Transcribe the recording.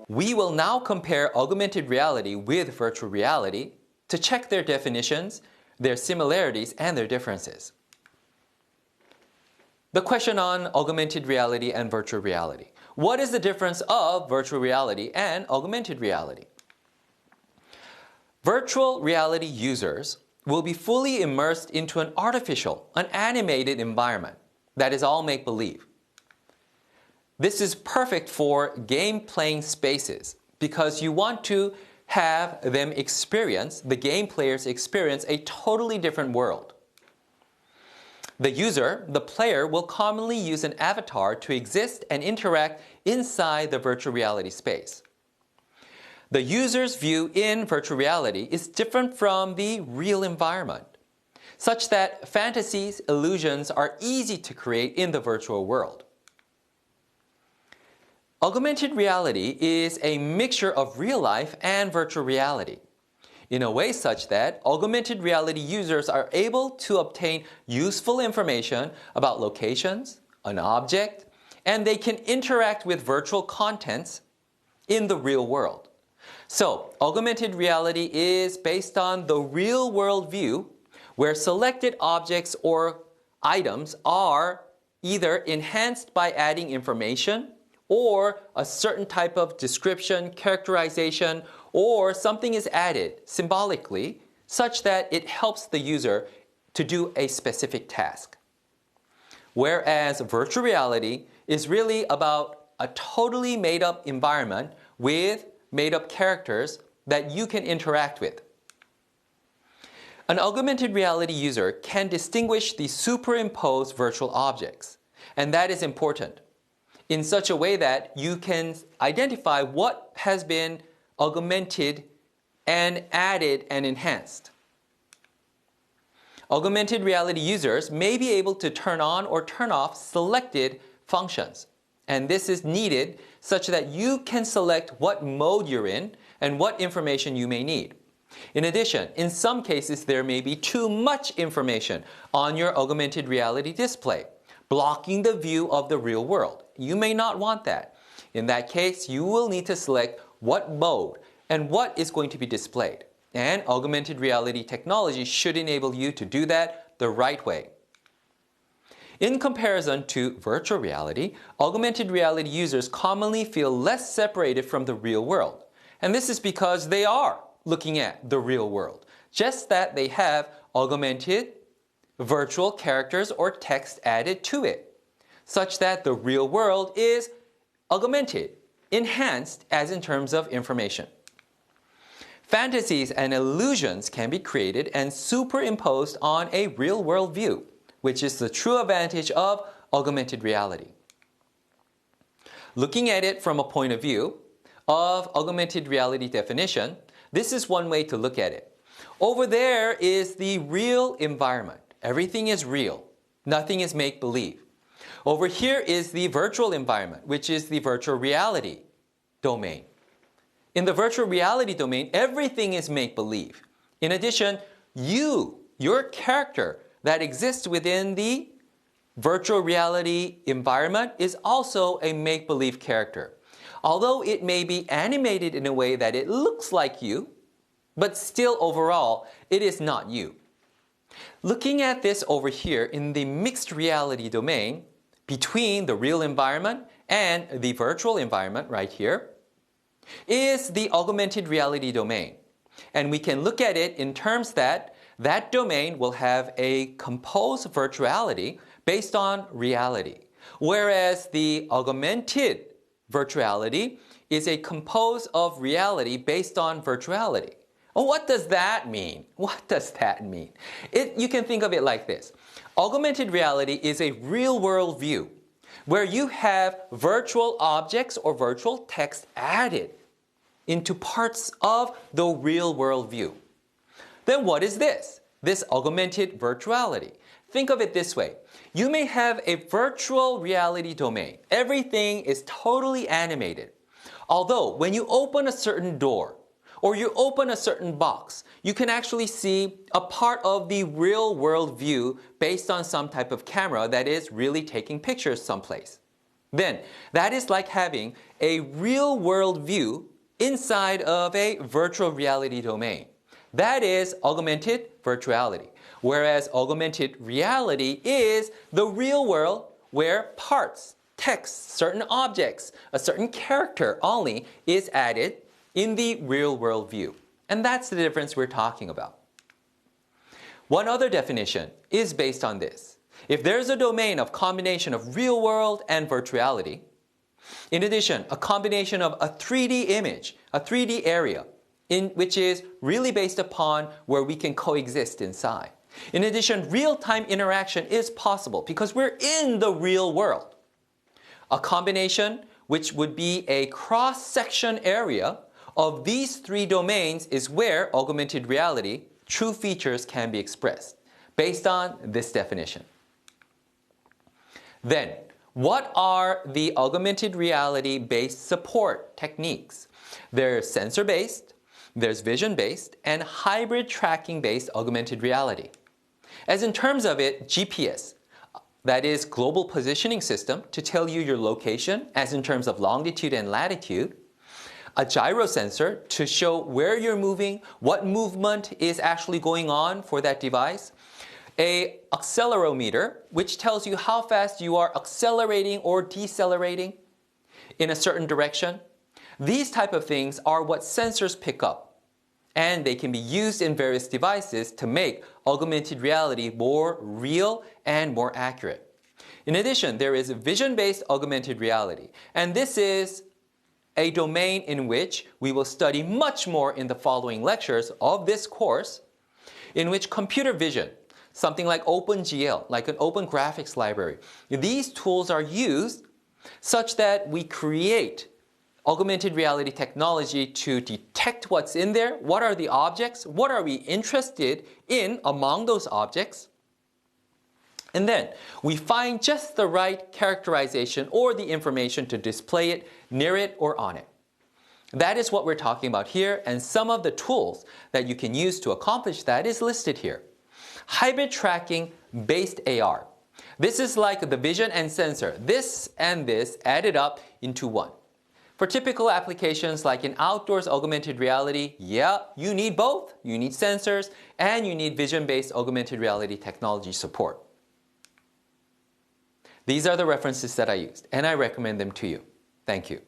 We will now compare augmented reality with virtual reality to check their definitions, their similarities, and their differences. The question on augmented reality and virtual reality. What is the difference of virtual reality and augmented reality? Virtual reality users will be fully immersed into an artificial, an animated environment that is all make-believe. This is perfect for game-playing spaces because you want to have them experience, the game players experience, a totally different world. The user, the player, will commonly use an avatar to exist and interact inside the virtual reality space. The user's view in virtual reality is different from the real environment, such that fantasies, illusions are easy to create in the virtual world. Augmented reality is a mixture of real life and virtual reality, in a way such that augmented reality users are able to obtain useful information about locations, an object, and they can interact with virtual contents in the real world. So, augmented reality is based on the real world view where selected objects or items are either enhanced by adding information or a certain type of description, characterization, or something is added symbolically such that it helps the user to do a specific task. Whereas virtual reality is really about a totally made-up environment with made-up characters that you can interact with. An augmented reality user can distinguish the superimposed virtual objects, and that is important, in such a way that you can identify what has been augmented and added and enhanced. Augmented reality users may be able to turn on or turn off selected functions, and this is needed such that you can select what mode you're in and what information you may need. In addition, in some cases there may be too much information on your augmented reality display, blocking the view of the real world. You may not want that. In that case, you will need to select what mode and what is going to be displayed. And augmented reality technology should enable you to do that the right way. In comparison to virtual reality, augmented reality users commonly feel less separated from the real world. And this is because they are looking at the real world, just that they have augmented virtual characters or text added to it, such that the real world is augmented, enhanced as in terms of information. Fantasies and illusions can be created and superimposed on a real-world view, which is the true advantage of augmented reality. Looking at it from a point of view of augmented reality definition, this is one way to look at it. Over there is the real environment. Everything is real. Nothing is make-believe. Over here is the virtual environment, which is the virtual reality domain. In the virtual reality domain, everything is make-believe. In addition, your character that exists within the virtual reality environment is also a make-believe character. Although it may be animated in a way that it looks like you, but still overall, it is not you. Looking at this over here in the mixed reality domain, between the real environment and the virtual environment right here, is the augmented reality domain. And we can look at it in terms that that domain will have a composed virtuality based on reality, whereas the augmented virtuality is a compose of reality based on virtuality. Well, what does that mean? What does that mean? You can think of it like this. Augmented reality is a real-world view where you have virtual objects or virtual text added into parts of the real-world view. Then what is this? This augmented virtuality. Think of it this way. You may have a virtual reality domain. Everything is totally animated. Although when you open a certain door or you open a certain box, you can actually see a part of the real-world view based on some type of camera that is really taking pictures someplace. then that is like having a real-world view inside of a virtual reality domain. That is augmented virtuality. Whereas augmented reality is the real world where parts, text, certain objects, a certain character only is added in the real world view. And that's the difference we're talking about. One other definition is based on this. If there's a domain of combination of real world and virtuality, in addition, a combination of a 3D image, a 3D area, which is really based upon where we can coexist inside. In addition, real-time interaction is possible because we're in the real world. A combination which would be a cross-section area of these three domains is where augmented reality true features can be expressed based on this definition. Then, what are the augmented reality-based support techniques? There's sensor-based, there's vision-based, and hybrid tracking-based augmented reality. As in terms of it, GPS, that is global positioning system to tell you your location as in terms of longitude and latitude, a gyro sensor to show where you're moving, what movement is actually going on for that device, a accelerometer which tells you how fast you are accelerating or decelerating in a certain direction. These type of things are what sensors pick up. And they can be used in various devices to make augmented reality more real and more accurate. In addition, there is vision-based augmented reality. And this is a domain in which we will study much more in the following lectures of this course, in which computer vision, something like OpenGL, like an open graphics library, these tools are used such that we create augmented reality technology to detect what's in there, what are the objects, what are we interested in among those objects, and then we find just the right characterization or the information to display it near it or on it. That is what we're talking about here, and some of the tools that you can use to accomplish that is listed here. Hybrid tracking based AR. This is like the vision and sensor. This and this added up into one. For typical applications like in outdoors augmented reality, yeah, you need both. You need sensors and you need vision-based augmented reality technology support. These are the references that I used, and I recommend them to you. Thank you.